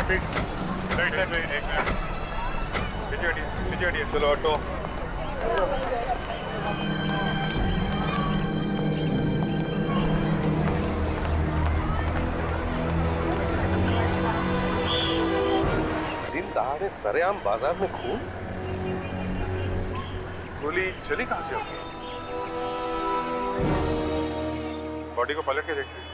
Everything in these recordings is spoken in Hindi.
राइट साइड में एक मिनट, पीछे हटिए, चलो ऑटो। दिन दहाड़े सरेआम बाजार में खून। गोली चली कहां से होगी? बॉडी को पलट के देखते।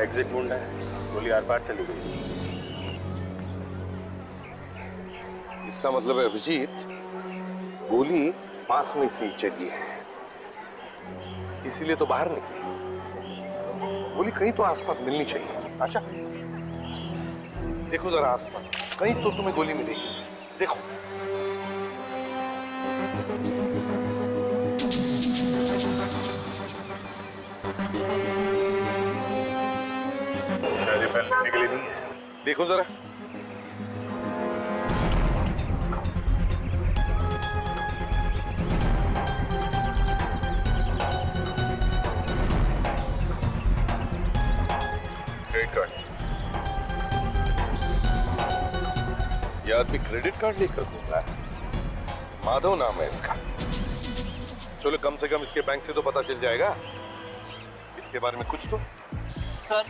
एग्जिट वुंड है, गोली आर पार चली गई। इसका मतलब है अभिजीत, गोली पास में से ही चली है, इसीलिए तो बाहर निकली। गोली कहीं तो आसपास मिलनी चाहिए। अच्छा देखो जरा आसपास, कहीं तो तुम्हें गोली मिलेगी। देखो शायद ये पहले निकली नहीं है। देखो जरा। Credit card. ये आदमी क्रेडिट कार्ड लेकर घूम रहा है। माधव नाम है इसका। चलो कम से कम इसके बैंक से तो पता चल जाएगा इसके बारे में कुछ तो। सर,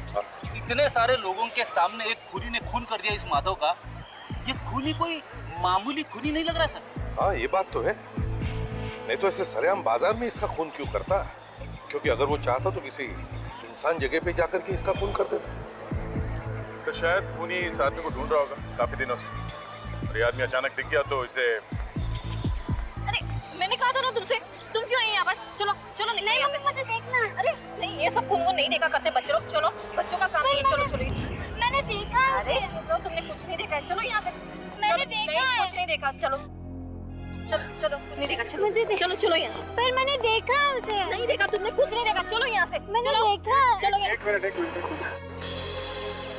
इतने सारे लोगों के सामने एक खूनी ने खून कर दिया इस माधव का। ये खूनी कोई मामूली खूनी नहीं लग रहा सर। हाँ ये बात तो है, नहीं तो ऐसे सरेआम बाजार में इसका खून क्यों करता? क्योंकि अगर वो चाहता तो किसी सुनसान जगह पे जाकर के इसका खून कर देता। तो शायद खूनी इस आदमी को ढूंढ रहा होगा काफी दिनों से, और ये आदमी अचानक दिख गया तो इसे। अरे मैंने कहा था ना तुमसे, तुम क्यों नहीं यहाँ पर? चलो चलो निकलो यहाँ से। मुझे देखना। अरे नहीं, ये सब खून वो नहीं देखा करते बच्चे लोग। चलो बच्चों का काम नहीं है। चलो चलो। मैंने देखा। अरे तुमने कुछ नहीं देखा है। चलो यहाँ से। मैंने देखा है। कुछ नहीं देखा। चलो चलो चलो, कुछ नहीं देखा। चलो चलो चलो यहाँ से। पर मैंने देखा उसे। नहीं देखा तुमने, कुछ नहीं देखा। चलो यहाँ से। मैंने देखा। चलो एक मिनट।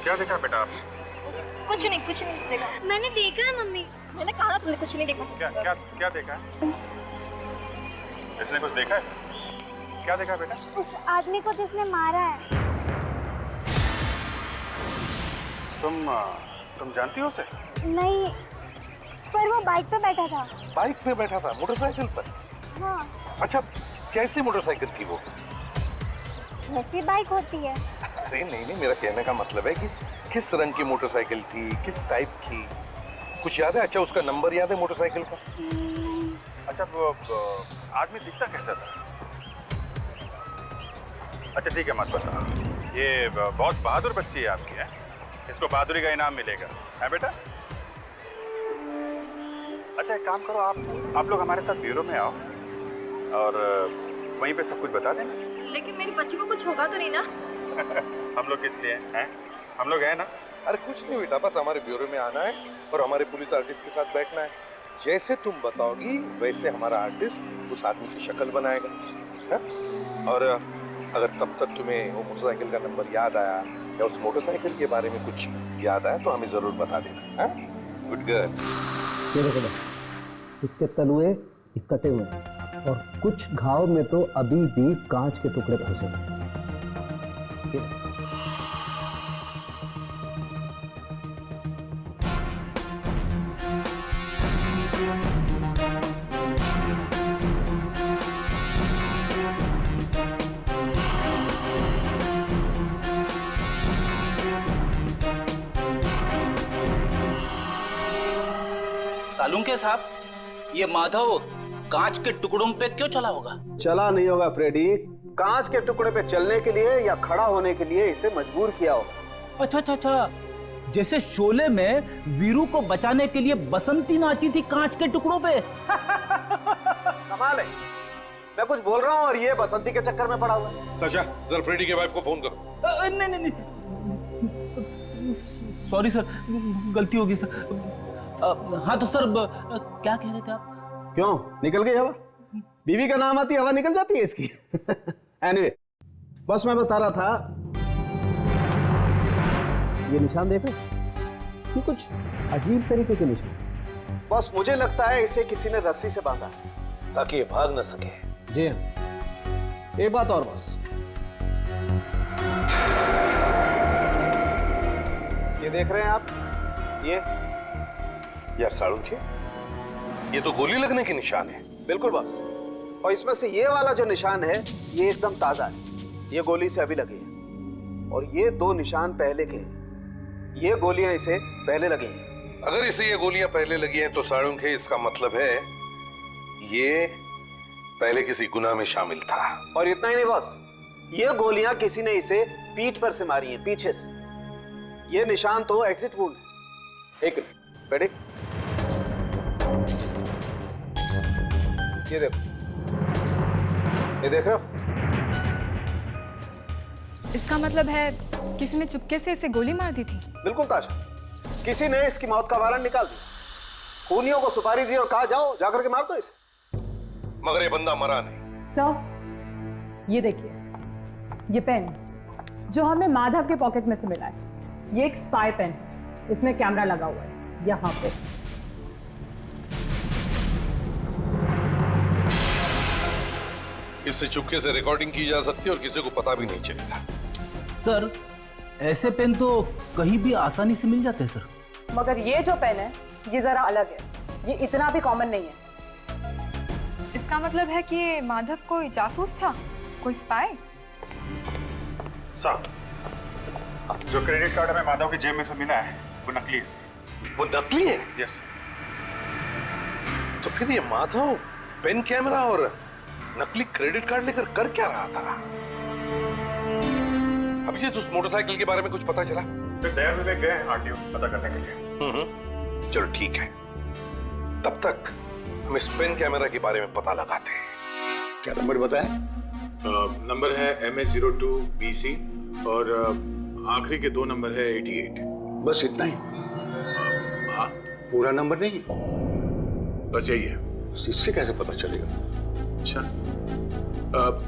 क्या देखा बेटा आपने? कुछ नहीं देखा। मैंने देखा है मम्मी। मैंने कहा तुमने कुछ नहीं देखा। क्या क्या क्या देखा है? इसने कुछ देखा है? क्या देखा बेटा? उस आदमी को जिसने मारा है। तुम जानती हो उसे? नहीं, पर वो बाइक पे बैठा था। बाइक पे बैठा था, मोटरसाइकिल पर? हाँ। अच्छा कैसी मोटरसाइकिल थी वो? वैसी बाइक होती है। अरे नहीं, मेरा कहने का मतलब है कि किस रंग की मोटरसाइकिल थी, किस टाइप की, कुछ याद है? अच्छा उसका नंबर याद है मोटरसाइकिल का? अच्छा वो आदमी दिखता कैसा था? अच्छा ठीक है, मत बताओ। ये बहुत बहादुर बच्ची है आपकी, है? इसको बहादुरी का इनाम मिलेगा, है बेटा? अच्छा एक काम करो, आप लोग हमारे साथ ब्यूरो में आओ और वहीं पे सब कुछ बता देना। लेकिन मेरी बच्ची को कुछ होगा तो नहीं ना? हम लोग किस लिए हैं? हम लोग हैं ना? अरे कुछ नहीं बेटा, बस हमारे ब्यूरो में आना है और हमारे पुलिस आर्टिस्ट के साथ बैठना है। जैसे तुम बताओगी वैसे हमारा आर्टिस्ट उस आदमी की शक्ल बनाएगा, है? और अगर तब तक तुम्हें वो मोटरसाइकिल का नंबर याद आया या उस मोटरसाइकिल के बारे में कुछ याद आया तो हमें जरूर बता देना। Good girl. ये देखो बस, इसके तलुए कटे हुए हैं और कुछ घाव में तो अभी भी कांच के टुकड़े फंसे हैं। सालुंके साहब, ये माधव कांच के टुकड़ों पे क्यों चला होगा? चला नहीं होगा फ्रेडी, कांच के टुकड़े पे चलने के लिए या खड़ा होने के लिए इसे मजबूर किया होगा। अच्छा, जैसे शोले में वीरू को बचाने के लिए बसंती नाची थी कांच के टुकड़ों पे। कमाल है, मैं कुछ बोल रहा हूँ और ये बसंती के चक्कर में पड़ा हुआ है। अच्छा जरा फ्रेडी के वाइफ को फोन करो। नहीं, सॉरी सर, गलती होगी सर। हाँ तो सर, क्या कह रहे थे आप? क्यों निकल गई हवा? बीवी का नाम आती हवा निकल जाती है इसकी। एनीवे, बस मैं बता रहा था, ये निशान देखो, ये कुछ अजीब तरीके के निशान। बस मुझे लगता है इसे किसी ने रस्सी से बांधा ताकि ये भाग न सके। जी हाँ, एक बात और बस, ये देख रहे हैं आप, ये यार साळुंखे, ये तो गोली लगने के निशान है। बिल्कुल बस, और इसमें से ये वाला जो निशान है ये एकदम ताजा है, ये गोली से अभी लगी है, और ये 2 निशान पहले के हैं, ये गोलियां इसे पहले लगी हैं। अगर इसे ये गोलियां पहले लगी हैं तो साळुंखे इसका मतलब है ये पहले किसी गुनाह में शामिल था। और इतना ही नहीं बॉस, ये गोलियां किसी ने इसे पीठ पर से मारी हैं, पीछे से। ये निशान तो एग्जिट वुंड है। एक मिनट, रेडी? ये देखो, ये देख रहे हो? इसका मतलब है किसी ने चुपके से इसे गोली मार दी थी। बिल्कुल ताशा, किसी ने इसकी मौत का वारंट निकाल दिया, खूनियों को सुपारी दी और कहा जाओ जाकर के मार दो इसे। मगर ये बंदा मरा नहीं। तो ये देखिए, ये पेन जो हमें माधव के पॉकेट में से मिला है, ये एक स्पाई पेन है, इसमें कैमरा लगा हुआ है यहाँ पे। इससे चुपके से रिकॉर्डिंग की जा सकती है और किसी को पता भी नहीं चलेगा। सर, ऐसे पेन तो कहीं भी आसानी से मिल जाते हैं सर। मगर ये जो पेन है ये जरा अलग है, ये इतना भी कॉमन नहीं है। इसका मतलब है कि ये माधव कोई जासूस था, कोई स्पाई। साहब, जो क्रेडिट कार्ड हमें माधव की जेब में से मिला है वो नकली है सर। वो नकली है? यस। तो फिर ये माधव पेन, कैमरा और नकली क्रेडिट कार्ड लेकर कर क्या रहा था? अभिजीत, उस मोटरसाइकिल के बारे में कुछ पता चला? फिर दया विवेक गए आरटीओ पता करने के लिए। चलो ठीक है, तब तक हम इस पेन कैमरा के बारे में पता लगाते हैं। क्या नंबर बताएं? नंबर है MS02BC और आखिरी के 2 नंबर है 88। बस इतना ही? हाँ, पूरा नंबर नहीं? बस यही है। इससे कैसे पता चलेगा? अच्छा,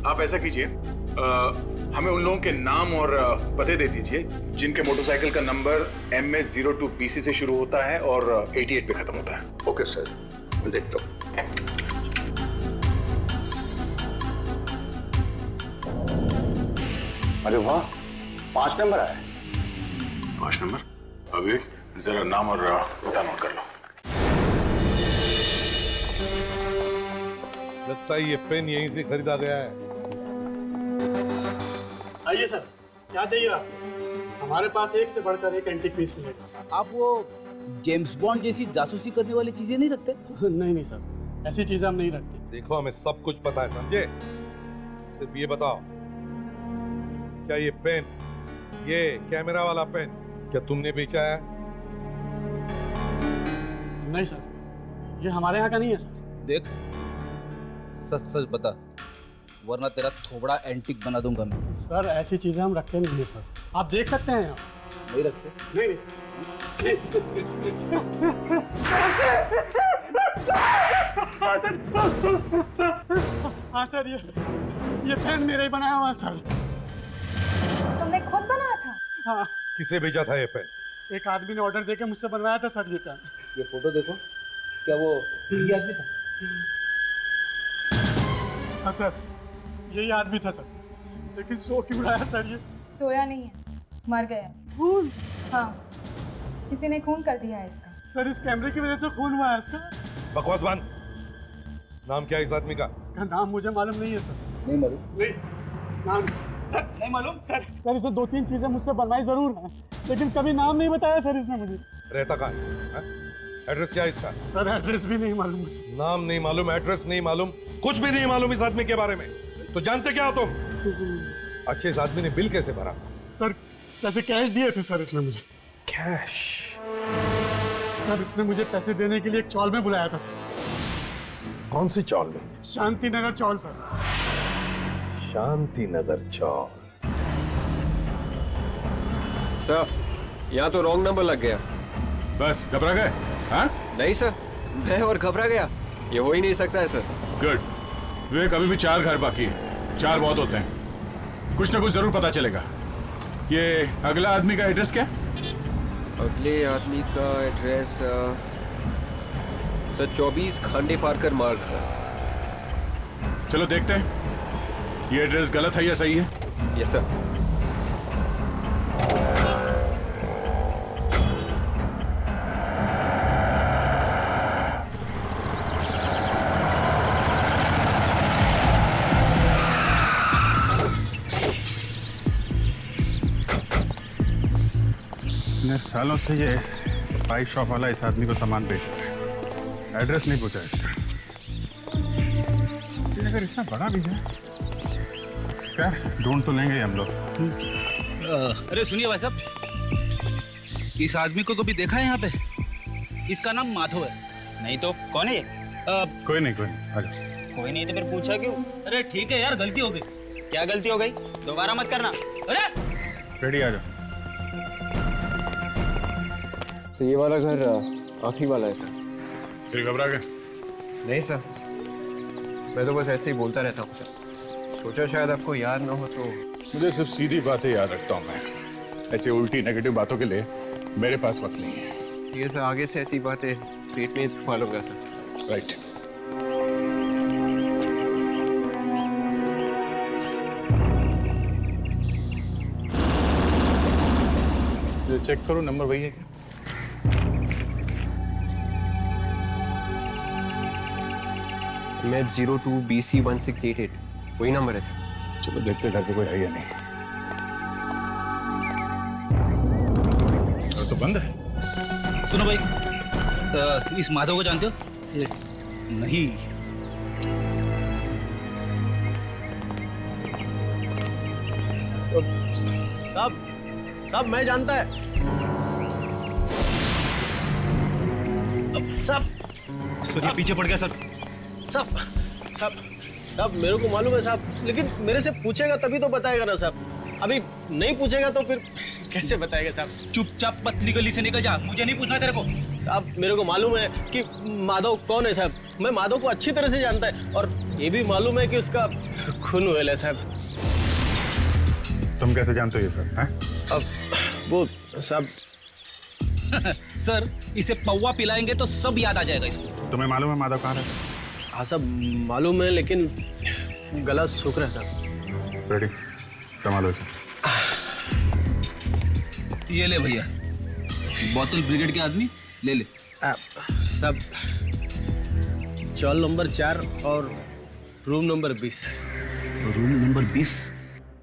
आप ऐसा कीजिए, हमें उन लोगों के नाम और पते दे दीजिए जिनके मोटरसाइकिल का नंबर MS02BC से शुरू होता है और 88 पे खत्म होता है। ओके सर, मैं देखता हूँ। अरे वाह, 5 नंबर आया। 5 नंबर? अभी जरा नाम और पता नोट कर लो। लगता है ये पेन यहीं से खरीदा गया है। आइए सर, क्या चाहिए आप? हमारे पास एक से बढ़कर एक एंटीक पीस मिलेगा। आप वो जेम्स बॉन्ड जैसी जासूसी करने वाली चीजें नहीं रखते? नहीं नहीं सर, ऐसी चीजें हम नहीं रखते। देखो, हमें सब कुछ पता है, समझे? सिर्फ ये बताओ, क्या ये पेन, ये कैमरा वाला पेन, क्या तुमने बेचा है? नहीं सर, ये हमारे यहाँ का नहीं है सर। देख, सच सच बता, वरना तेरा थोबड़ा एंटीक बना दूंगा मैं। सर, ऐसी चीजें हम रखते नहीं है सर, आप देख सकते हैं यहाँ। नहीं रखते? नहीं नहीं सर। हाँ सर, ये पेन मेरा ही बनाया हुआ है सर। तुमने खुद बनाया था? हाँ, किसे भेजा था ये पेन? एक आदमी ने ऑर्डर देके मुझसे बनवाया था सर ये पेन। ये फोटो देखो, क्या वो यही आदमी था? हाँ सर, यही आदमी था सर, लेकिन सो क्यों रहा है सर ये? सोया नहीं है, मर गया। खून? हाँ, किसी ने खून कर दिया है इसका। सर, इस कैमरे की वजह से खून हुआ है इसका। बकवास बंद। नाम क्या है इस आदमी का? इसका नाम मुझे मालूम नहीं है सर। नहीं मालूम? नहीं सर, नाम सर नहीं मालूम सर। सर, इसे 2-3 चीजें मुझसे बनवाई जरूर है, लेकिन कभी नाम नहीं बताया सर इसने मुझे। रहता कहाँ है? एड्रेस क्या है इसका? सर, एड्रेस भी नहीं मालूम मुझे। नाम नहीं मालूम, एड्रेस नहीं मालूम, कुछ भी नहीं मालूम इस आदमी के बारे में। तो जानते क्या हो तुम? अच्छे, इस आदमी ने बिल कैसे भरा? सर, पैसे कैश दिए थे सर इसने मुझे। कैश? सर, इसने मुझे पैसे देने के लिए एक चौल में बुलाया था सर। कौन सी चौल में? शांति नगर चौल सर। शांति नगर चौल। सर, यहाँ तो रॉन्ग नंबर लग गया। बस घबरा गए? हाँ? नहीं सर, मैं और घबरा गया, ये हो ही नहीं सकता है सर। गुड। विवेक, अभी भी 4 घर बाकी है। 4 बहुत होते हैं, कुछ ना कुछ जरूर पता चलेगा। ये अगला आदमी का एड्रेस क्या? अगले आदमी का एड्रेस सर 24 खांडे पारकर मार्ग सर। चलो देखते हैं ये एड्रेस गलत है या सही है। Yes sir. इतने सालों से ये स्पाई शॉप वाला इस आदमी को सामान बेच रहा है, एड्रेस नहीं पूछा इसका। लेकिन अगर इतना बड़ा भी है, क्या ढूंढ तो लेंगे हम लोग। अरे सुनिए भाई साहब, इस आदमी को कभी देखा है यहाँ पे? इसका नाम माधव है। नहीं तो कौन है ये? कोई नहीं आ जाओ। कोई नहीं तो फिर पूछा क्यों? अरे ठीक है यार, गलती हो गई। क्या गलती हो गई? दोबारा मत करना। अरे रेडी, आ जाओ। तो ये वाला घर आखिरी वाला है सर। फिर घबरा गए? नहीं सर, मैं तो बस ऐसे ही बोलता रहता हूँ सर। सोचा शायद आपको याद ना हो तो। मुझे सिर्फ सीधी बातें याद रखता हूँ मैं, ऐसे उल्टी नेगेटिव बातों के लिए मेरे पास वक्त नहीं है। ये सर, आगे से ऐसी बातें पेट में फॉलो कर सर। राइट। चेक करो, नंबर वही है क्या? मैं 02 BC 1688 वही नंबर है सर। चलो देखते घर पे कोई है या नहीं। और तो बंद है। सुनो भाई, इस माधव को जानते हो? ये नहीं। साहब मैं जानता है साहब। सुनिए, पीछे पड़ गया सर। साहब मेरे को मालूम है साहब, लेकिन मेरे से पूछेगा तभी तो बताएगा ना साहब। अभी नहीं पूछेगा तो फिर कैसे बताएगा साहब? चुपचाप पतली गली से निकल जा, मुझे नहीं पूछना तेरे को। साहब मेरे को मालूम है कि माधव कौन है साहब। मैं माधव को अच्छी तरह से जानता है, और ये भी मालूम है कि उसका खून हुआ है साहब। तुम कैसे जानते हो ये सब? अब वो साहब सर, इसे पौवा पिलाएंगे तो सब याद आ जाएगा इसको। तुम्हें मालूम है माधव कहाँ रहता है? हाँ साहब मालूम है, लेकिन गला सूख रहा है साहब। रेडी, संभालो इसे। ये ले भैया, बोतल ब्रिगेड के आदमी ले ले। साहब चॉल नंबर 4 और रूम नंबर 20। Room number 20?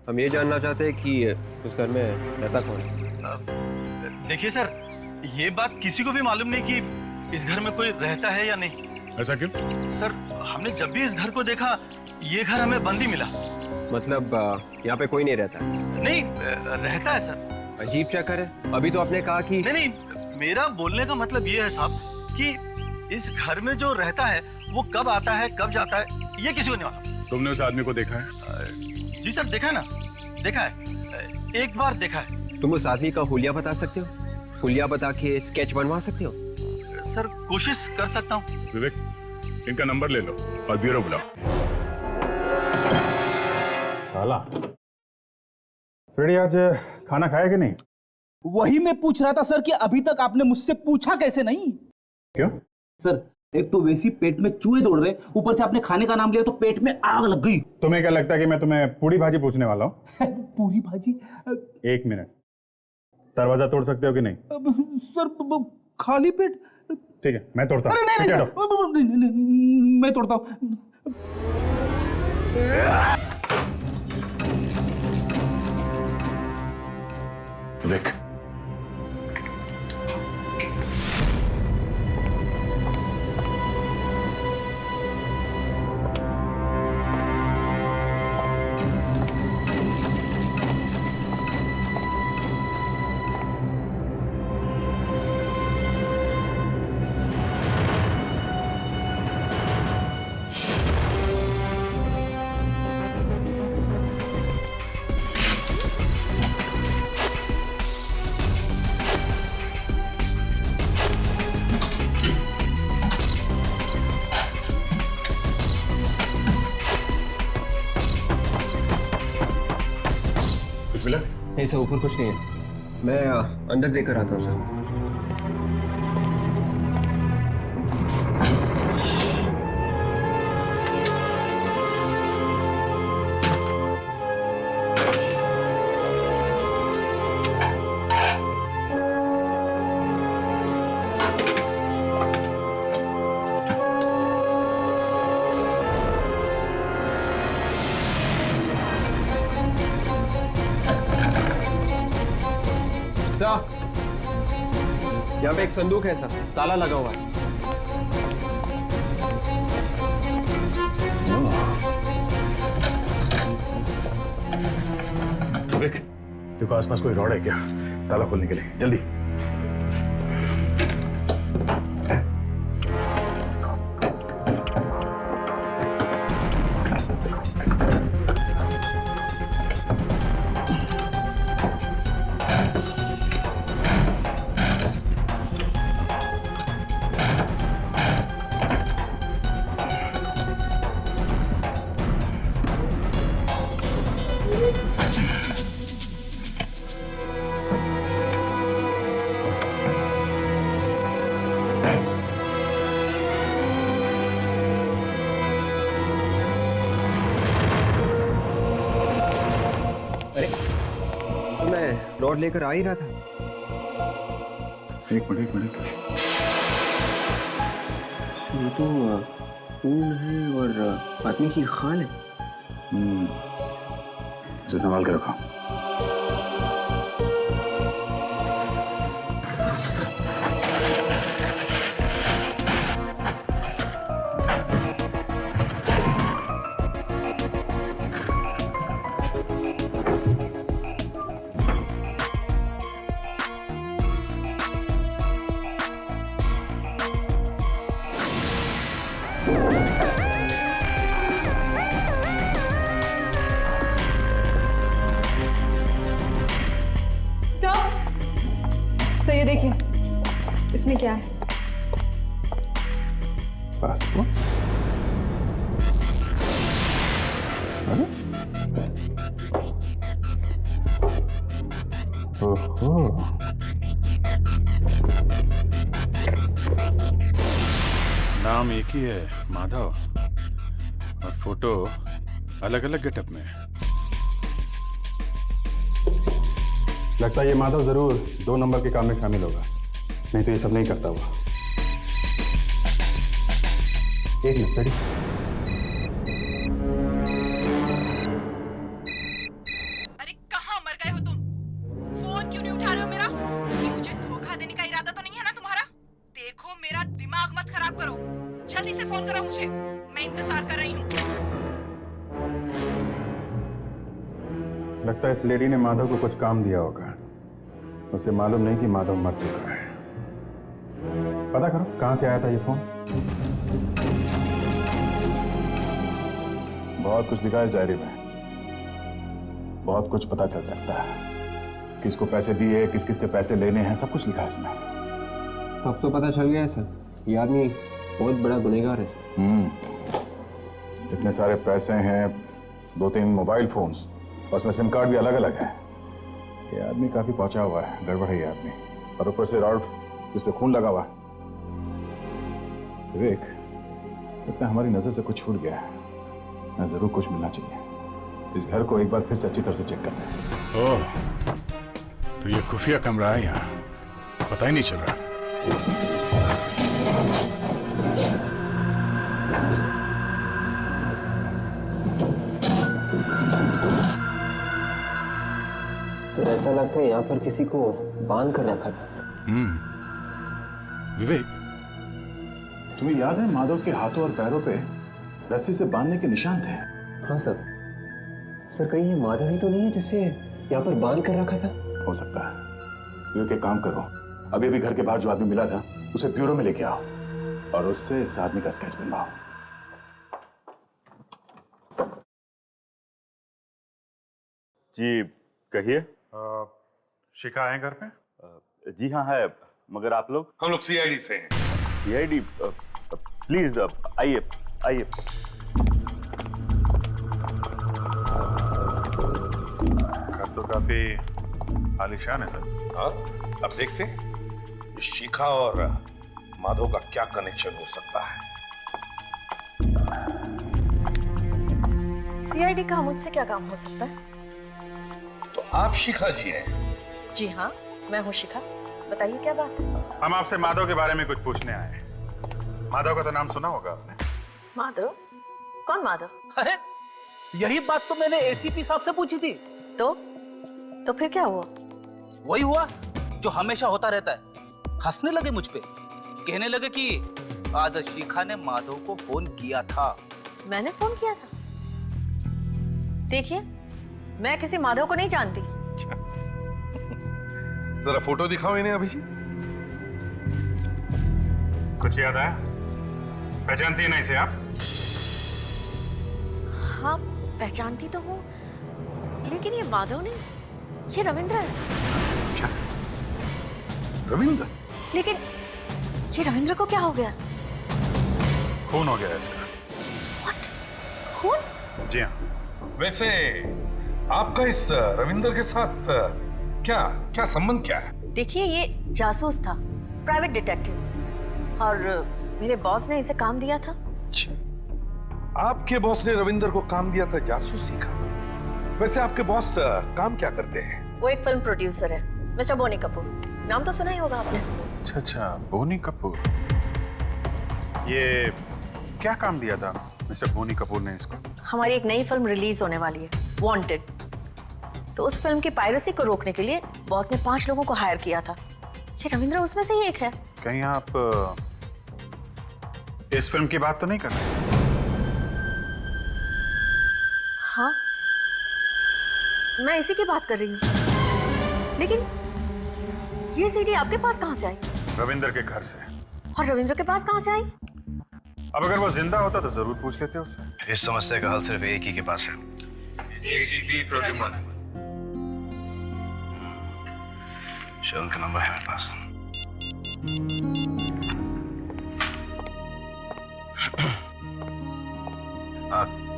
हम ये जानना चाहते हैं कि उस घर में रहता कौन है। देखिए सर, ये बात किसी को भी मालूम नहीं कि इस घर में कोई रहता है या नहीं। ऐसा क्यों? सर हमने जब भी इस घर को देखा, ये घर हमें बंद ही मिला। मतलब यहाँ पे कोई नहीं रहता? नहीं रहता है सर। अजीब चक्कर है। अभी तो आपने कहा कि नहीं, मेरा बोलने का मतलब ये है साहब कि इस घर में जो रहता है वो कब आता है कब जाता है ये किसी को नहीं मालूम। तुमने उस आदमी को देखा है? जी सर देखा है ना, देखा है, एक बार देखा है। तुम उस आदमी का हुलिया बता सकते हो? हुलिया बता के स्केच बनवा सकते हो? सर कोशिश कर सकता हूँ। विवेक, इनका नंबर ले लो और ब्यूरो बुलाओ। साला फ्रेडी आज खाना खाया कि नहीं? वही मैं पूछ रहा था सर कि अभी तक आपने मुझसे पूछा कैसे नहीं? क्यों? सर एक तो वैसे ही पेट में चूहे दौड़ रहे, ऊपर से आपने खाने का नाम लिया तो पेट में आग लग गई। तुम्हें क्या लगता है कि मैं तुम्हें पूरी भाजी पूछने वाला हूँ? पूरी भाजी? 1 मिनट, दरवाजा तोड़ सकते हो कि नहीं? सर खाली पेट? ठीक है, मैं तोड़ता हूँ। नहीं, नहीं, मैं तोड़ता हूँ। देख, मिला? नहीं सर, ऊपर कुछ नहीं है। मैं अंदर देकर आता हूँ सर। पे एक संदूक है सर, ताला लगा हुआ है। विवेक, देखो आसपास कोई रॉड है क्या ताला खोलने के लिए? जल्दी। रॉड लेकर आ ही रहा था। एक मिनट। ये तो खून है और आदमी की खाल है। इसे संभाल के रखो। सर ये देखिए, इसमें क्या है? पासपोर्ट? ओहो, नाम एक ही है, माधव, और फोटो अलग अलग गेटअप में है। लगता है ये माधव जरूर 2 नंबर के काम में शामिल होगा, नहीं तो ये सब नहीं करता हुआ। एक मिनट सर। अरे कहाँ मर गए हो तुम? फोन क्यों नहीं उठा रहे हो मेरा? कहीं मुझे धोखा देने का इरादा तो नहीं है ना तुम्हारा? देखो मेरा दिमाग मत खराब करो, जल्दी से फोन करो मुझे, मैं इंतजार कर रही हूँ। लगता है इस लेडी ने माधव को कुछ काम दिया होगा, उसे मालूम नहीं कि माधव मर चुका है। पता करो कहां से आया था ये फोन। बहुत कुछ लिखा है इस डायरी में, बहुत कुछ पता चल सकता है। किसको पैसे दिए, किस किस से पैसे लेने हैं, सब कुछ लिखा है इसमें। अब तो पता चल गया है सर, ये आदमी बहुत बड़ा गुनहगार है सर। इतने सारे पैसे हैं, 2-3 मोबाइल फोन्स, और उसमें सिम कार्ड भी अलग अलग है। ये आदमी काफी पहुंचा हुआ है, गड़बड़ है ये आदमी। और ऊपर से रॉड जिसपे खून लगा हुआ। विवेक, इतना हमारी नजर से कुछ छूट गया है, मैं जरूर कुछ मिलना चाहिए। इस घर को एक बार फिर से अच्छी तरह से चेक करते हैं। ओह, तो ये खुफिया कमरा है यहाँ, पता ही नहीं चल रहा। तो ऐसा लगता है यहाँ पर किसी को बांध कर रखा था। विवेक, तुम्हें याद है माधव के हाथों और पैरों पे रस्सी से बांधने के निशान थे? हाँ सर। सर कहीं ये माधव ही तो नहीं है जिसे यहाँ पर बांध कर रखा था? हो सकता है। विवेक एक काम करो, अभी अभी घर के बाहर जो आदमी मिला था उसे ब्यूरो में लेके आओ और उससे इस आदमी का स्केच बनवाओ। जी कहिए। शिखा है घर पे? जी हाँ है, मगर आप लोग? हम लोग सीआईडी से हैं। सीआईडी? प्लीज आइए आइए। घर तो काफी आलीशान है सर। हाँ, अब देखते हैं ये शिखा और माधव का क्या कनेक्शन हो सकता है। सीआईडी का मुझसे क्या काम हो सकता है? तो आप शिखा जी हैं? जी हाँ, मैं हूँ शिखा, बताइए क्या बात है? हम आपसे माधव के बारे में कुछ पूछने आए हैं। माधव का तो नाम सुना होगा आपने। माधव? कौन माधव? अरे यही बात तो मैंने एसीपी साहब से पूछी थी। तो फिर क्या हुआ? वही हुआ जो हमेशा होता रहता है, हंसने लगे मुझ पे, कहने लगे कि आज शिखा ने माधव को फोन किया था। मैंने फोन किया था? देखिए, मैं किसी माधव को नहीं जानती। जरा फोटो दिखाओ इन्हें अभिजीत। कुछ याद आया? पहचानती है ना इसे आप? हाँ, पहचानती तो हूँ, लेकिन ये माधव नहीं, ये रविंद्र है। क्या? रविंद्र? लेकिन ये रविंद्र को क्या हो गया? खून हो गया इसका। What? खून? जी हाँ। वैसे आपका इस रविंद्र के साथ क्या क्या संबंध क्या है? देखिए, ये जासूस था, प्राइवेट डिटेक्टिव, और मेरे बॉस ने इसे काम दिया था। आपके बॉस ने रविंद्र को काम दिया था जासूसी का? वैसे आपके बॉस काम क्या करते हैं? वो एक फिल्म प्रोड्यूसर है, मिस्टर बोनी कपूर। नाम तो सुना ही होगा आपने। अच्छा, बोनी कपूर। ये क्या काम दिया था मिस्टर बोनी कपूर ने इसको? हमारी एक नई फिल्म रिलीज होने वाली है, वांटेड। तो उस फिल्म की पायरेसी को रोकने के लिए बॉस ने 5 लोगों को हायर किया था। ये रविंद्र उसमें से ही एक है। कहीं आप इस फिल्म की बात तो नहीं कर रहे? हाँ, मैं इसी की बात कर रही हूँ। लेकिन ये सीडी आपके पास कहाँ से आई? रविंद्र के घर से। और रविंद्र के पास कहाँ से आई? अब अगर वो जिंदा होता तो जरूर पूछ लेते उससे। इस समस्या का हल सिर्फ एक ही के पास है। एसीपी प्रद्युम्न। शरण का नंबर है मेरे पास।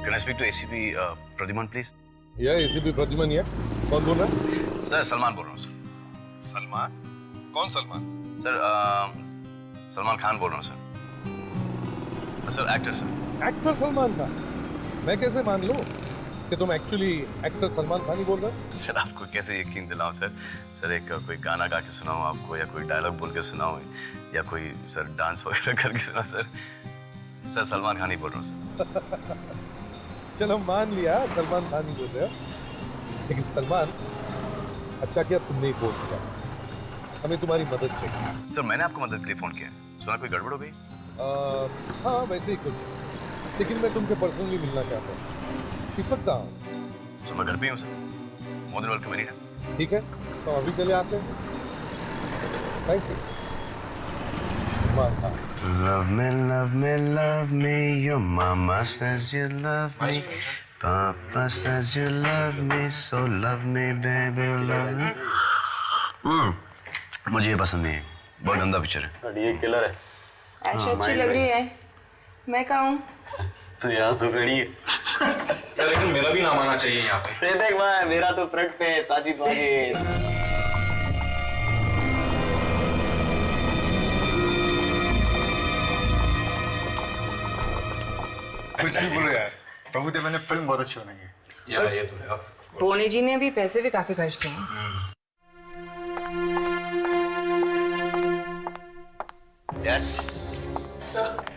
Can I speak to ACP Pradyuman please? यह एसीपी प्रद्युम्न है। कौन बोल रहा है? सर सलमान बोल रहा हूँ सर। सलमान? कौन सलमान? सर सलमान खान बोल रहा हूँ sir. Sir actor sir. Actor Salman Khan? मैं कैसे मान लूं कि तुम एक्चुअली एक्टर सलमान खान ही बोल रहे हो? सर आपको कैसे यकीन दिलाऊं सर? सर एक कोई गाना गा के सुनाऊं आपको, या कोई डायलॉग बोल के सुनाऊं, या कोई सर डांस वगैरह करके सुना सर? सर सलमान खान ही बोल रहा हूँ सर। चलो मान लिया सलमान खान ही बोल रहे हो, लेकिन सलमान, अच्छा किया तुमने ही फोन किया, हमें तुम्हारी मदद चाहिए। सर मैंने आपको मदद के लिए फोन किया, सुना कोई गड़बड़ हो गई? हाँ वैसे ही कुछ, लेकिन मैं तुमसे पर्सनली मिलना चाहता हूँ। किस वक्त आओ? सर मैं घर पे हूँ sir, more than welcome any time. ठीक है, तो अभी चले आते हैं। Thank you. Love me, love me. Your mama says you love me. Papa says you love me, so love me, baby, love me. मुझे ये पसंद नहीं है, बहुत गंदा पिक्चर है। ये किलर है। ऐसे अच्छी लग रही है, मैं कहाँ हूँ? तो यहाँ तो खड़ी है। लेकिन मेरा भी नाम आना चाहिए यहाँ पे। देख भाई, मेरा तो फ्रंट पे है, साजिद वाजिद। कुछ भी बोलो यार, प्रभुदेव ने फिल्म बहुत अच्छी बनाई है। यार ये तो है। बोनी जी ने भी पैसे भी काफी खर्च किए हैं। Yes.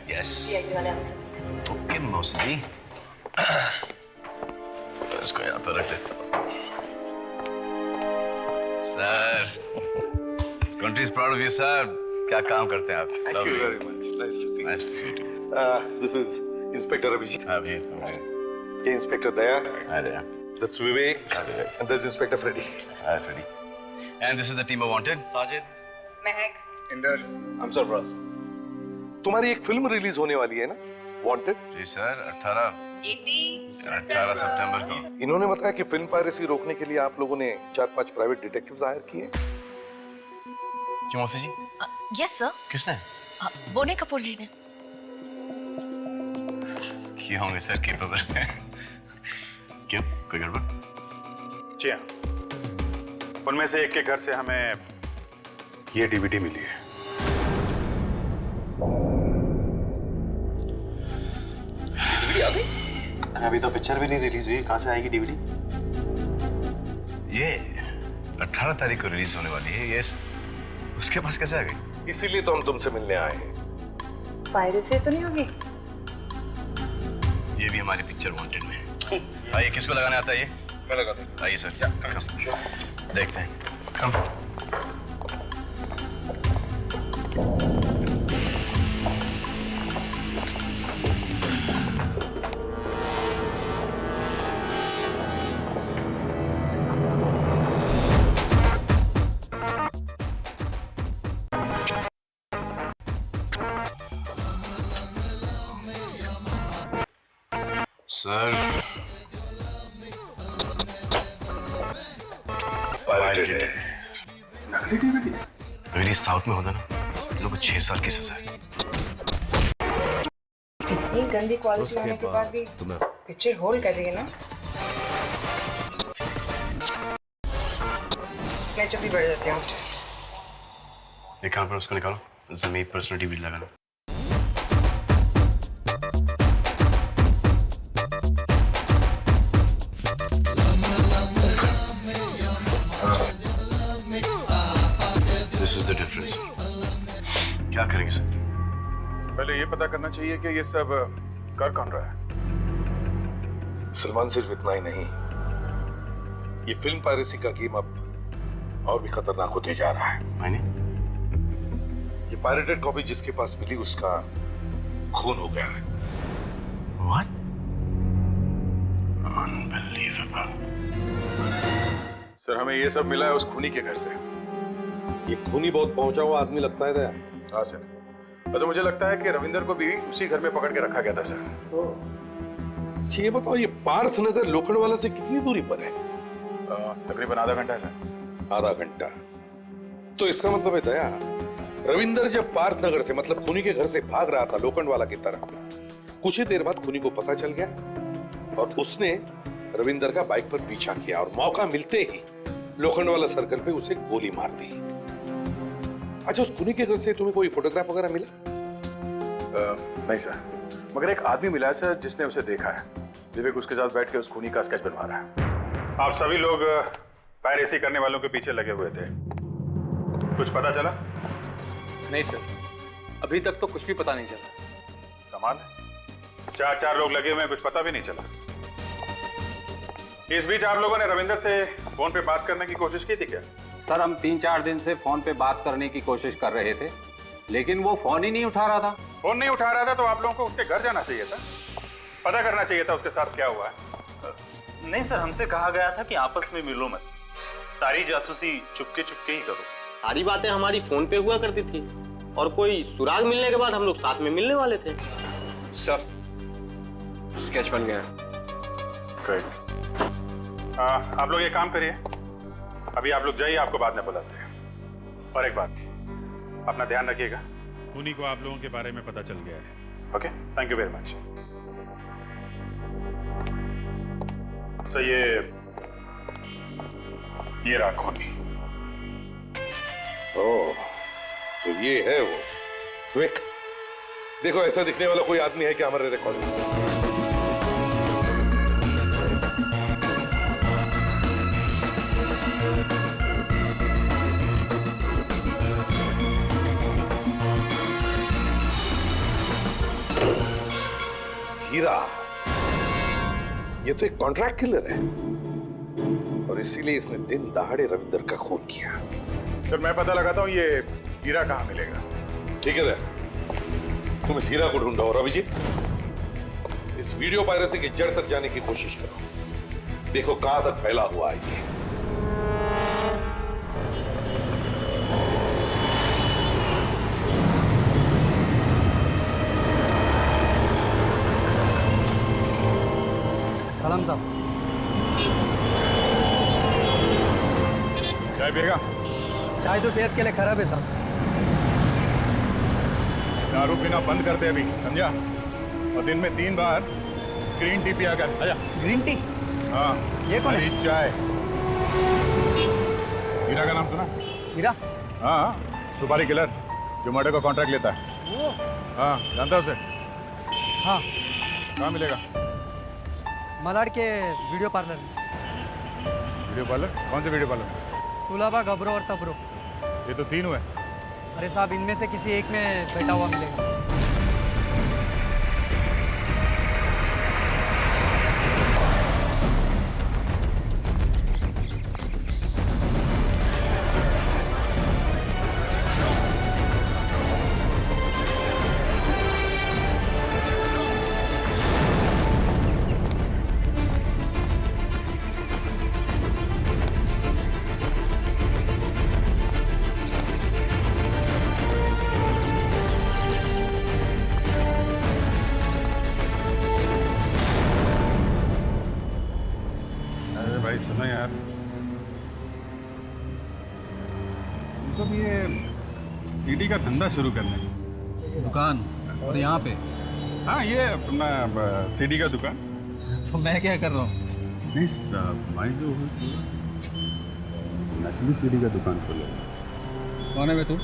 Yes. ओके मौसी जी, इसको यहाँ पर रख देता हूँ। Sir, country is proud of you sir. क्या काम करते हैं आप? Thank you very much. Nice to see you. This is Inspector Abhijit. ये Inspector Daya. Hi there. That's Vivek. And that's Inspector Freddy. Hi Freddy. And this is the team of Wanted. Sajid. Mahak, Inder, I'm Sarfraz. तुम्हारी एक फिल्म रिलीज होने वाली है ना, वांटेड? जी सर, 18 सितंबर को। इन्होंने बताया कि फिल्म पायरेसी रोकने के लिए आप लोगों ने 4-5 प्राइवेट डिटेक्टिव्स हायर किए। क्यों मौसी जी? Yes sir. किसने? बोनी कपूर जी ने। किए होंगे सर, केपेबल है। क्यों, कोई गड़बड़? जी हाँ, उनमें से एक के घर से हमें ये डीवीडी मिली है। डीवीडी आ गई? अभी तो पिक्चर भी नहीं रिलीज हुई, कहाँ से आएगी डीवीडी? ये 18 तारीख को रिलीज होने वाली है, ये उसके पास कैसे आ गई? इसीलिए तो हम तुमसे मिलने आए हैं। पायरेसी तो नहीं होगी? ये भी हमारी पिक्चर वांटेड में है। आइए, किसको लगाने आता है ये? मैं लगा दूँ। आइए सर, देखते हैं। कम। सर अगर ये साउथ में होता ना लोगों को 6 साल की सजा है। इतनी गंदी क्वालिटी आने के बाद भी पिक्चर होल्ड कर रही है ना। मैं चुप ही बैठ जाती हूँ। एक काम पर उसको निकालो, जमीन पर्सनल टीवी लगाना। This is the difference. क्या करेंगे सर? पहले ये पता करना चाहिए कि ये सब कर कौन रहा है। सलमान सिर्फ इतना ही नहीं, ये फिल्म पायरेसी का गेम अब और भी खतरनाक होते जा रहा है। मायने? ये पायरेटेड कॉपी जिसके पास मिली उसका खून हो गया है। What? Unbelievable. सर हमें ये सब मिला है उस खूनी के घर से। ये खूनी बहुत पहुंचा हुआ आदमी लगता है दया। हाँ सर, वैसे मुझे लगता है कि रविंदर को भी उसी घर में पकड़ के रखा गया था सर। ये बताओ, ये पार्थ नगर लोखंडवाला से कितनी दूरी पर है? तकरीबन आधा घंटा है सर। आधा घंटा? तो इसका मतलब है दया, रविंदर जब पार्थ नगर से मतलब खूनी के घर से भाग रहा था लोखंडवाला की तरफ, कुछ ही देर बाद खूनी को पता चल गया और उसने रविंदर का बाइक पर पीछा किया और मौका मिलते ही लोखंडवाला सर्कल पे उसे गोली मार दी। अच्छा, उस खूनी के घर से तुम्हें कोई फोटोग्राफ वगैरह मिला? नहीं सर, मगर एक आदमी मिला है सर जिसने उसे देखा है। विवेक उसके साथ बैठ के उस खूनी का स्केच बनवा रहा है। आप सभी लोग पायरेसी करने वालों के पीछे लगे हुए थे, कुछ पता चला? नहीं सर, अभी तक तो कुछ भी पता नहीं चला। कमाल है, 4 लोग लगे हुए हैं, कुछ पता भी नहीं चला। इस बीच आप लोगों ने रविंदर से फोन पे बात करने की कोशिश की थी क्या? सर हम 3-4 दिन से फोन पे बात करने की कोशिश कर रहे थे, लेकिन वो फोन ही नहीं उठा रहा था। फोन नहीं उठा रहा था तो आप लोगों को उसके घर जाना चाहिए था, पता करना चाहिए था उसके साथ क्या हुआ है। नहीं सर, हमसे कहा गया था कि आपस में मिलो मत, सारी जासूसी चुपके ही करो। सारी बातें हमारी फोन पे हुआ करती थी और कोई सुराग मिलने के बाद हम लोग साथ में मिलने वाले थे। सर स्केच बन गया। Great. आप लोग ये काम करिए, अभी आप लोग जाइए, आपको बाद में बुलाते हैं। और एक बात, अपना ध्यान रखिएगा, खूनी को आप लोगों के बारे में पता चल गया है। Okay, thank you very much. तो ये रहा खूनी। ओह, तो ये है वो विवेक। देखो, ऐसा दिखने वाला कोई आदमी है क्या हमारे रिकॉर्ड में? हीरा, ये तो एक कॉन्ट्रैक्ट किलर है और इसीलिए इसने दिन दहाड़े रविंदर का खून किया। सर मैं पता लगाता हूँ ये हीरा कहाँ मिलेगा। ठीक है तुम इस हीरा को ढूंढो और अभिजीत इस वीडियो पायरेसी की जड़ तक जाने की कोशिश करो, देखो कहां तक फैला हुआ है ये। सलाम साहब। चाय पिएगा? चाय तो सेहत के लिए खराब है साहब। दारू पीना बंद करते अभी, समझा? और दिन में 3 बार ग्रीन टी पिया कर। आजा। Green tea? हाँ। ये कौन है? चाय। हीरा का नाम सुना? हीरा? हाँ, सुपारी किलर जो मर्डर का कॉन्ट्रैक्ट लेता है। हाँ, जानता है उसे? हाँ। कहाँ मिलेगा? मलाड के वीडियो पार्लर में। Video parlour? कौन से वीडियो पार्लर? सुलाबा, गबरो और तबरो। ये तो 3 हुए। अरे साहब, इनमें से किसी एक में बैठा हुआ मिलेगा। सीडी का धंधा शुरू करने की दुकान और यहाँ पे? हाँ, ये अपना सीडी का दुकान। तो मैं क्या कर रहा हूँ? नहीं भाई, जो नकली सीडी का दुकान खोले। कौन है बे तू?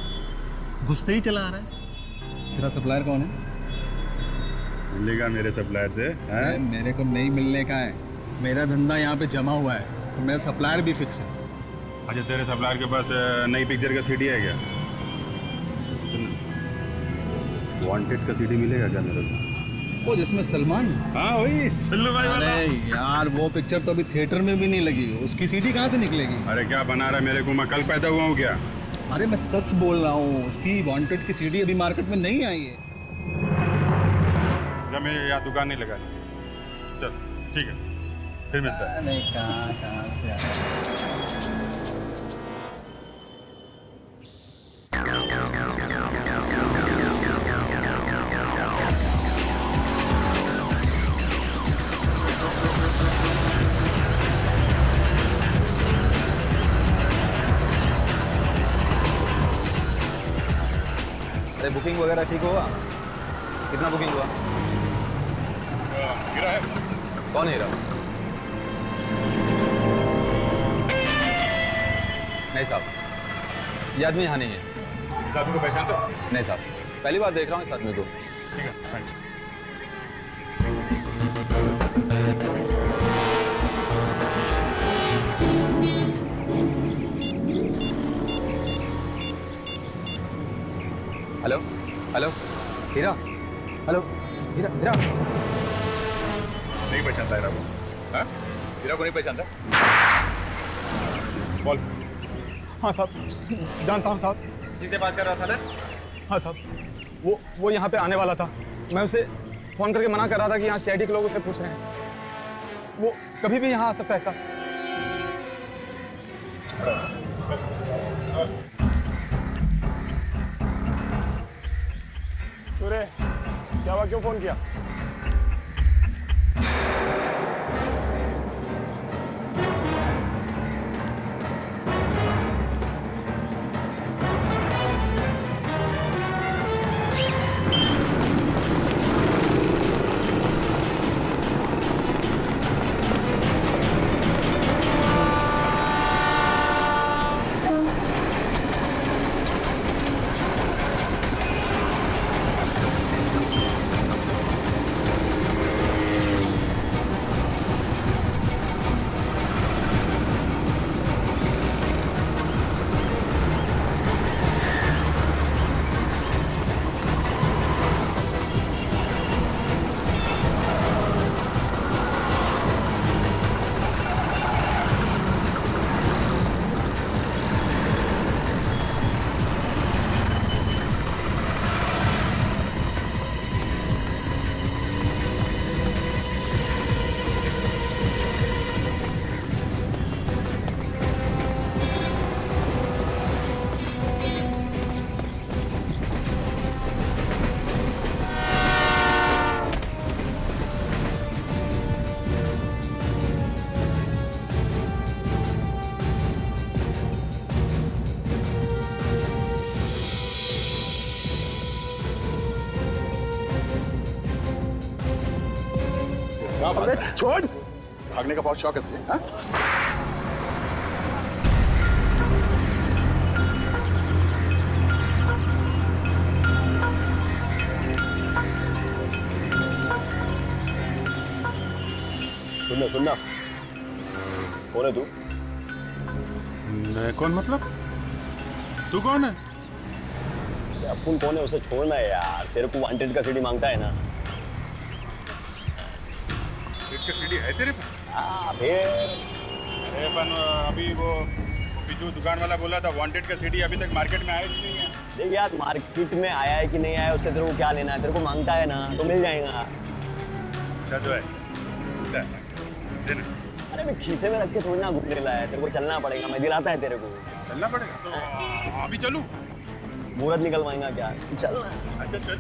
घुसते ही चला आ रहा है। तेरा सप्लायर कौन है? मिलेगा मेरे सप्लायर से? अरे मेरे को नहीं मिलने का है, मेरा धंधा यहाँ पे जमा हुआ है, तो मेरा सप्लायर भी फिक्स है। अच्छा, तेरे सप्लायर के पास नई पिक्चर का सीडी है क्या? वांटेड का सीडी मिलेगा क्या मेरे को? वो जिसमें सलमान? हाँ वही सल्लू भाई वाला। अरे यार, वो पिक्चर तो अभी थिएटर में भी नहीं लगी, उसकी सीडी कहाँ से निकलेगी? अरे क्या बना रहा है मेरे को? मैं कल पैदा हुआ हूँ क्या? अरे मैं सच बोल रहा हूँ, उसकी वांटेड की सीडी अभी मार्केट में नहीं आई है। जब मेरे यहाँ दुकान नहीं लगा, चल ठीक है, फिर मिलता है। नहीं, कहाँ से आया? अरे बुकिंग वगैरह ठीक होगा? कितना बुकिंग हुआ? हीरा है। कौन हीरा? नहीं साहब, ये आदमी यहाँ नहीं है। इस आदमी को पहचानते हो? नहीं साहब, पहली बार देख रहा हूँ इस आदमी को। ठीक है, थैंक्स। हेलो हेलो, हीरा, हेलो हीरा, हीरा नहीं पहचानता हीरा को? हाँ, हीरा को नहीं पहचानता? बोल। हाँ साहब, जानता हूँ साहब। किससे बात कर रहा था? हाँ साहब, वो यहाँ पे आने वाला था। मैं उसे फोन करके मना कर रहा था कि यहाँ सीआईडी के लोग उसे पूछ रहे हैं। वो कभी भी यहाँ आ सकता है साहब। अरे क्या हुआ, क्यों फोन किया? अरे छोड़, भागने का बहुत शौक है तुझे? हाँ? सुनना, कौन है तू? मैं कौन मतलब? तू कौन है? अपुन कौन है उसे छोड़ना है यार, तेरे को वांटेड का सीडी मांगता है ना। सीडी है तेरे पास? हाँ फिर। अरे अपन अभी वो पिछू दुकान वाला बोला था वांटेड का सीडी अभी तक मार्केट में आया कि नहीं है? देख यार, मार्केट में आया है कि नहीं आया उससे तेरे को क्या लेना है? तेरे को मांगता है ना तो मिल जाएगा। क्या जो है? अरे मैं खीसे में रख के थोड़ी ना घूमने लाया है, तेरे को चलना पड़ेगा, मैं दिलाता है तेरे को। चलना पड़ेगा तो अभी चलूं? मुहूर्त निकलवाएगा क्या? चलना। अच्छा चल।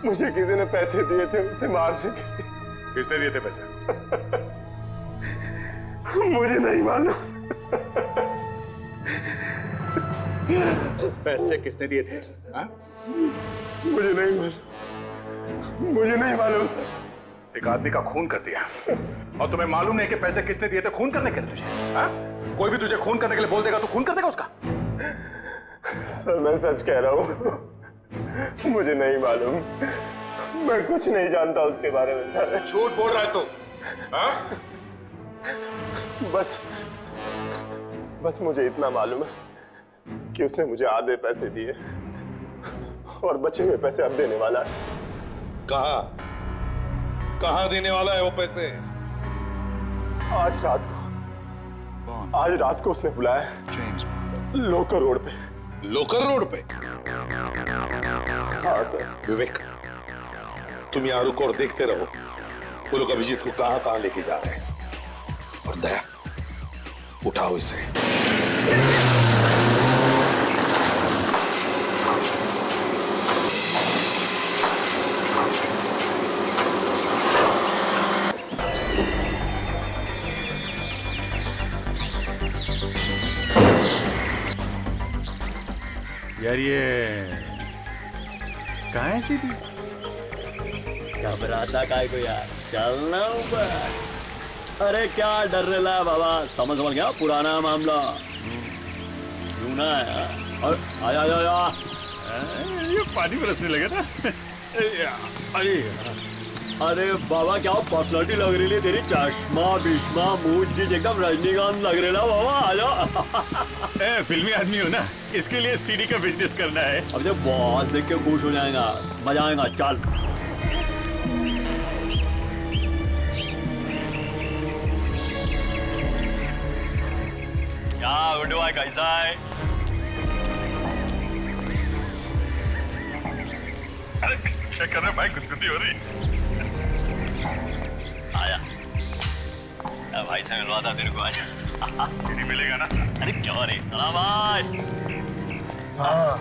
मुझे किसी ने पैसे दिए थे उसे मारने के। किसने दिए थे पैसे? मुझे नहीं मालूम। पैसे किसने दिए थे? हाँ? मुझे नहीं मालूम, मुझे नहीं मालूम सर। एक आदमी का खून कर दिया और तुम्हें मालूम नहीं कि पैसे किसने दिए थे खून करने के लिए तुझे? हाँ? कोई भी तुझे खून करने के लिए बोल देगा तो खून कर देगा उसका? सर मैं सच कह रहा हूँ, मुझे नहीं मालूम, मैं कुछ नहीं जानता उसके बारे में सर। झूठ बोल रहा है तू? हाँ? बस मुझे इतना मालूम है कि उसने मुझे आधे पैसे दिए और बचे हुए पैसे अब देने वाला है। कहाँ देने वाला है वो पैसे? आज रात को उसने बुलाया लोकर रोड पे। लोकर रोड पे? हाँ सर। विवेक, तुम यहाँ रुको और देखते रहो वो लोग अभिजीत को कहाँ लेके जा रहे हैं। और दया, उठाओ इसे। यार ये कहाँ है सीधी? घबराता काय को यार, चलना ऊपर। अरे क्या डर रहा है बाबा, समझ गया पुराना मामला। यूं ना है। और आया ये पानी बरसने लगे ना। अरे बाबा क्या पर्सनालिटी लग रही है तेरी, चश्मा बिश्मा मूछ की एकदम रजनीकांत लग रहे ना बाबा। आजा। फिल्मी आदमी हो ना, इसके लिए सीडी का बिजनेस करना है। अब जब बॉस देख के खुश हो जाएगा, मजा आएगा। चल क्या गुडवा कैसा है? अरे क्या कर रहे भाई, गुदगुदी हो रही। आया भाई से मिलवा था तेरे को आज। सीडी मिलेगा ना? अरे क्यों रे सलाम भाई। हाँ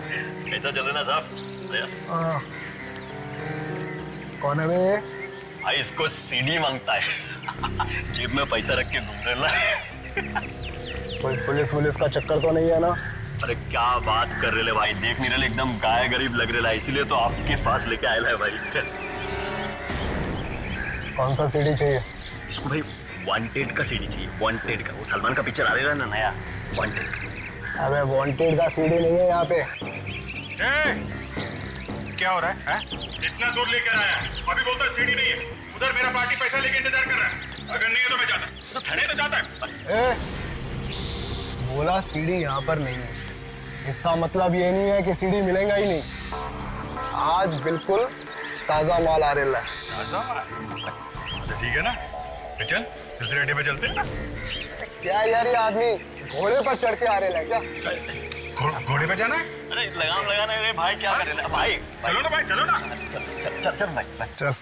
कैसा चल रहा साहब? कौन है बे? भाई इसको सीडी मांगता है। जेब में पैसा रख के घूम रहा है। कोई पुलिस का चक्कर तो नहीं है ना? अरे क्या बात कर रहे भाई, देख नहीं रहे एकदम गाय गरीब लग रहा है, इसीलिए तो आपके पास लेके आया है भाई। कौन सा सीडी चाहिए इसको भाई? वांटेड का सीडी चाहिए, वांटेड का। वो सलमान का पिक्चर आ रहा है ना नया, वांटेड। अबे वांटेड का सीडी नहीं है यहाँ पे। क्या हो रहा है? इतना दूर लेकर आया, अभी बोलता है सीडी नहीं है। उधर मेरा पार्टी पैसा लेके इंतजार कर रहा है, अगर नहीं है तो मैं जाता। तो थाने तो जाता है। बोला सीडी यहाँ पर नहीं है, इसका मतलब ये नहीं है कि सीडी मिलेगा ही नहीं। आज बिल्कुल ताजा माल आ रहा है। ताजा माल? तो ठीक है ना, चल दूसरे अड्डे पे चलते हैं ना। क्या यार ये आदमी घोड़े पर चढ़ के आ रहे हैं क्या? घोड़े पे जाना है? अरे लगाम लगाना है भाई, क्या कर रहे हैं भाई? चलो ना भाई, चलो ना। चल भाई चल।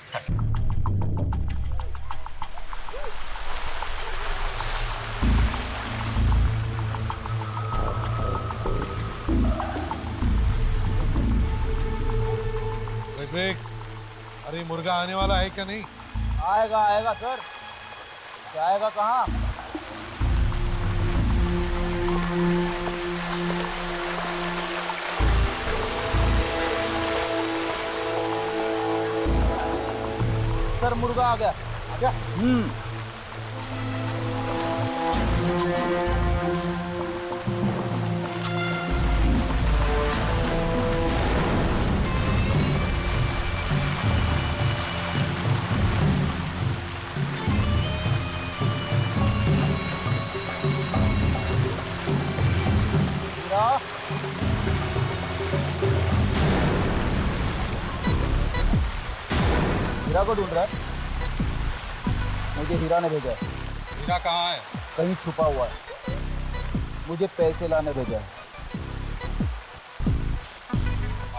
अरे मुर्गा आने वाला है क्या नहीं? आएगा सर। जाएगा कहाँ? सर मुर्गा आ गया। हीरा को ढूंढ रहा है। मुझे हीरा ने भेजा है। हीरा कहाँ है? कहीं छुपा हुआ है, मुझे पैसे लाने भेजा है।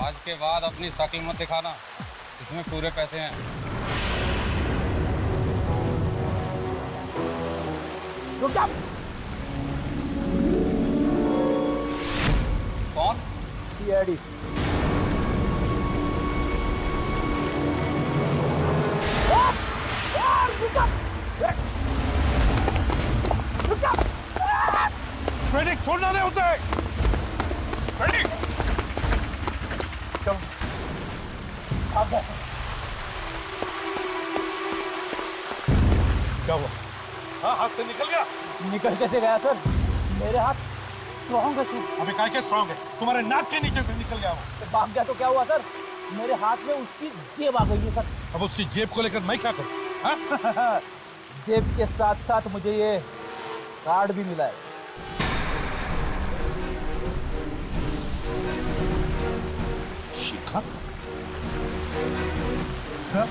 आज के बाद अपनी शक्ल मत दिखाना, इसमें पूरे पैसे हैं। रुक जा। कौन? सीआईडी। फेडिक छोड़ना नहीं उसे। फेडिक क्या हुआ? हाँ, हाथ से निकल गया। निकल कैसे गया सर? मेरे हाथ स्ट्रॉन्ग है। अबे काय के स्ट्रॉन्ग है? तुम्हारे नाक के नीचे से निकल गया वो। तो भाग गया तो क्या हुआ सर? मेरे हाथ में उसकी जेब आ गई है सर। अब उसकी जेब को लेकर मैं क्या करूं? हाँ? जेब के साथ साथ मुझे ये कार्ड भी मिला है। शिखा? हाँ?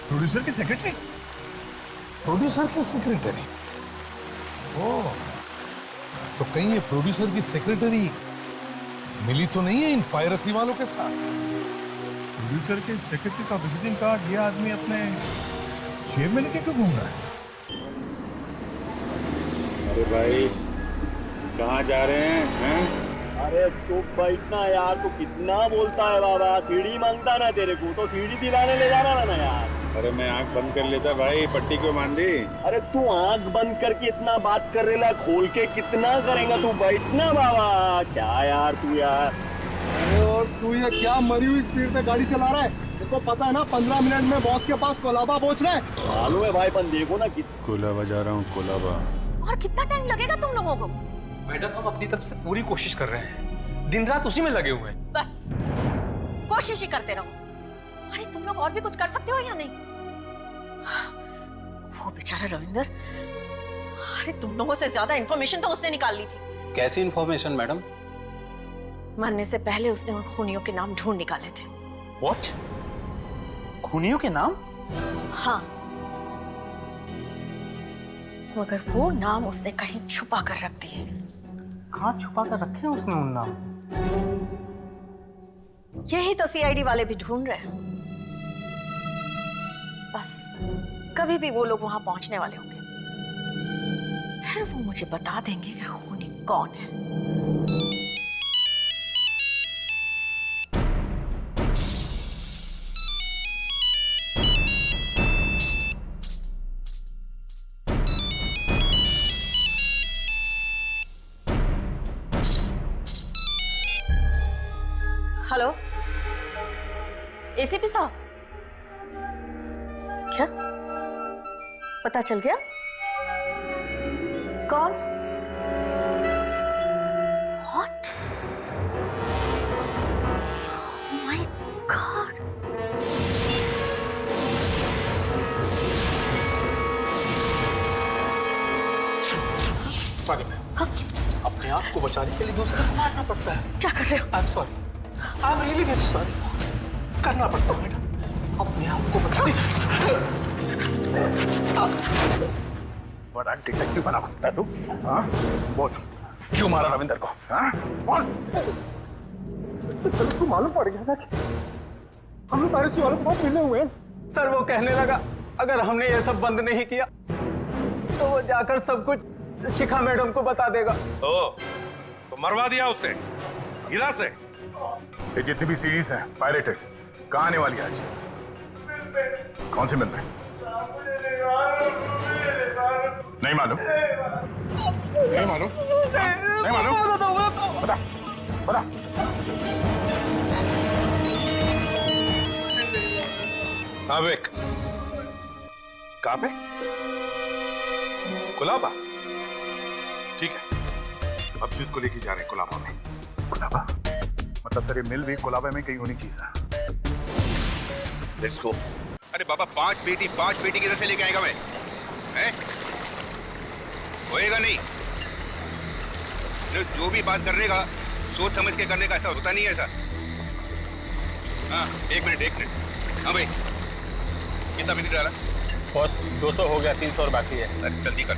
प्रोड्यूसर की सेक्रेटरी? प्रोड्यूसर की सेक्रेटरी? ओह, तो कहीं ये प्रोड्यूसर की सेक्रेटरी मिली तो नहीं है इन पायरेसी वालों के साथ? प्रोड्यूसर के सेक्रेटरी का विजिटिंग कार्ड ये आदमी अपने जेब में लेके क्यों घूम रहा है? अरे भाई कहाँ जा रहे हैं? अरे चुप बैठना यार, तू कितना बोलता है बाबा। सीढ़ी मांगता ना तेरे को, तो सीढ़ी दिलाने ले जाना ना यार। अरे मैं आंख बंद कर लेता भाई, पट्टी क्यों बांधी? अरे तू आंख बंद करके इतना बात कर रहे ला, खोल के कितना करेगा तू? बैठना बाबा। क्या यार तू यार। और तू ये क्या मरी हुई स्पीड में गाड़ी चला रहा है? देखो पता है ना 15 मिनट में बॉस के पास कोलाबा पहुंचना है। मालूम है भाई, पर देखो ना कोलाबा जा रहा हूँ, कोलाबा। और कितना टाइम लगेगा तुम लोगों को? मैडम हम अपनी तरफ से पूरी कोशिश कर रहे हैं, दिन रात उसी में लगे हुए हैं। बस कोशिश ही करते रहो। अरे तुम लोग और भी कुछ कर सकते हो या नहीं? वो बेचारा रविंदर, अरे तुम लोगों से ज्यादा इंफॉर्मेशन तो उसने निकाल ली थी। कैसी इंफॉर्मेशन मैडम? मरने से पहले उसने उन खूनियों के नाम ढूंढ निकाले थे। व्हाट? खूनियों के नाम? हाँ, मगर वो नाम उसने कहीं छुपा कर रख दिए। कहाँ छुपा कर रखे हैं उसने उन नाम? यही तो सीआईडी वाले भी ढूंढ रहे हैं। बस कभी भी वो लोग वहां पहुंचने वाले होंगे, फिर वो मुझे बता देंगे कि खूनी कौन है। हेलो एसीपी साहब, क्या पता चल गया कौन? What? Oh my God! अपने आप को बचाने के लिए दूसरे को मारना पड़ता है। क्या कर रहे हो? I'm sorry. I'm really very sorry. करना पड़ता है मैडम, अपने आप को बचा बड़ा डिटेक्टिव बना सकता है तू? हाँ? बोल, क्यों मारा रविंदर को? हाँ? बोल। तो मालूम पड़ गया था कि हम लोग पायरेसी वालों को बहुत मिले हुए हैं। सर वो कहने लगा अगर हमने ये सब बंद नहीं किया तो वो जाकर सब कुछ शिखा मैडम को बता देगा। तो मरवा दिया उसे गिला से। ये जितनी भी सीरीज हैं पायरेटेड, कहाँ आने वाली है आज? कौन से मिल में? नहीं मालूम? नहीं मालूम? नहीं मालूम? बता, बता। हाँ विक, कहाँ पे? कोलाबा? ठीक है, अभिजीत को लेके जा रहे हैं कोलाबा में। कोलाबा? मतलब सर ये मिल भी कोलाबा में कहीं होनी चाहिए। Let's go. अरे बाबा, पांच बेटी किधर से लेके आएगा मैं? हैं? होएगा नहीं। जो भी बात करने का सोच समझ के करने का, ऐसा होता नहीं है ऐसा। हाँ, एक मिनट। हाँ भाई, कितना मिनट डाला? बॉस 200 हो गया, 300 और बाकी है। अरे जल्दी कर।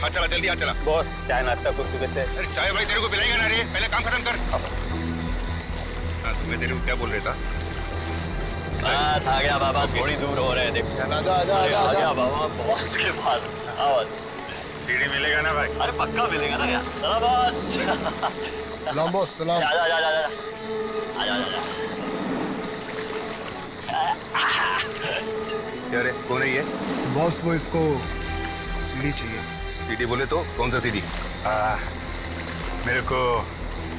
हाँ चला, जल्दी आ चला। बॉस चाय नाश्ता कुछ सुबह से। अरे चाय भाई तेरे को पिलाएगा ना रे, पहले काम खत्म कर। हाँ, मैं तेरे को क्या बोल रहा था? बस आ गया बाबा, थोड़ी दूर हो रहे हैं। देख आ गया बाबा बॉस के पास। आवाज सीढ़ी मिलेगा ना भाई? अरे पक्का मिलेगा ना यार। चलो बॉस। सलाम बॉस, सलाम। जा। क्या रे, कौन है ये? बॉस वो इसको सीढ़ी चाहिए। सीढ़ी बोले तो कौन सा सीढ़ी? मेरे को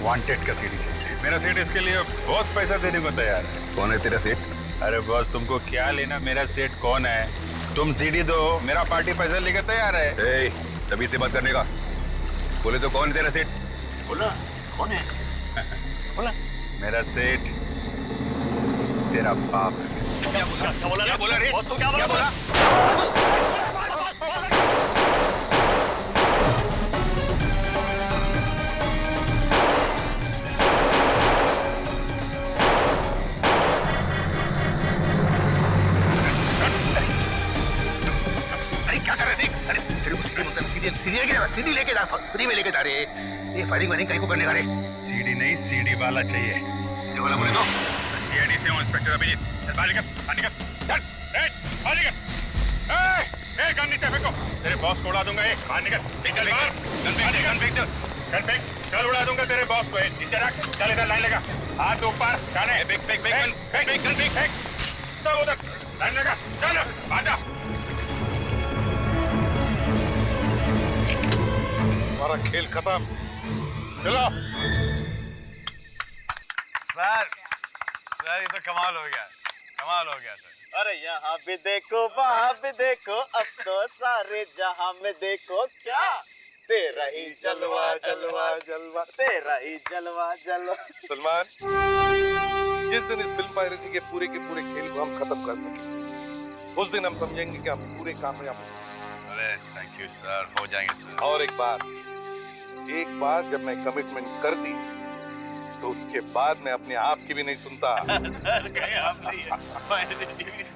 वांटेड का सीडी चाहिए। मेरा सेठ इसके लिए बहुत पैसा देने को तैयार है। कौन है तेरा सेठ? अरे बॉस, तुमको क्या लेना मेरा सेठ कौन है? तुम सीडी दो, मेरा पार्टी पैसा लेके तैयार है। तभी से बात करने का। बोले तो कौन तेरा सेठ? बोला कौन है? बोला मेरा सेठ तेरा बाप। क्या बोला? क्या बोला रे? क्या बोला? सीडी लेके जा, फ्री में लेके जा रे। ये फायरिंग वायरिंग कहीं को करने का रे? सीडी नहीं, सीडी वाला चाहिए। ये वाला बोले तो? सीआईडी से हूँ, इंस्पेक्टर अभिजीत। चल बाहर निकल, बाहर निकल, चल, बाहर निकल। गन नीचे फेंको, तेरे बॉस को उड़ा दूंगा। बाहर निकल, निकल बाहर। गन फेंक, गन फेंक, चल उड़ा दूंगा तेरे बॉस को। नीचे रख, चल इधर लाइन लगा, हाथ ऊपर, जाने। फेंक, फेंक, फेंक, फेंक, फेंक, फेंक, फेंक, सब उधर लाइन लगा, चल, आजा। हमारा खेल खत्म, चलो। सर ये तो कमाल हो गया, कमाल हो गया सर। अरे यहाँ भी देखो वहाँ भी देखो, अब तो सारे जहाँ में देखो क्या तेरा ही जलवा जलवा जलवा, तेरा ही जलवा जलवा। सलमान, जिस दिन इस फिल्म पायरेसी के पूरे खेल को हम खत्म कर सके, उस दिन हम समझेंगे कि हम पूरे कामयाब। अरे थैंक यू सर, हो जाएंगे सर। और एक बार जब मैं कमिटमेंट कर दी तो उसके बाद मैं अपने आप की भी नहीं सुनता। आप नहीं है,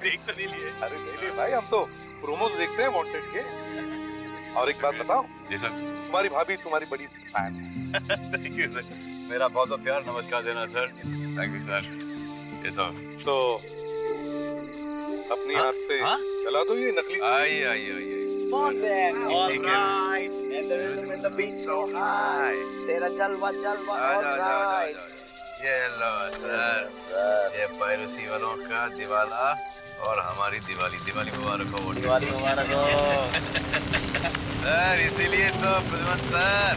देख तो नहीं लिए। अरे नहीं भाई, हम तो प्रोमोज देखते हैं वांटेड के। और एक बात बताओ जी सर, तुम्हारी भाभी तुम्हारी बड़ी फैन है। थैंक यू सर, मेरा बहुत बहुत प्यार नमस्कार देना सर। Thank you sir. ये तो अपनी हाथ से चला दो ये नकली। आइए All right, and the rhythm and the beat so high. तेरा जलवा जलवा all right. ये लो सर, ये पायरेसी वालों का दिवाला और हमारी दिवाली मुबारक हो। दिवाली मुबारक हो। सर इसीलिए तो सर,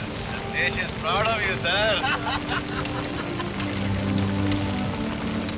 देश is proud of you sir.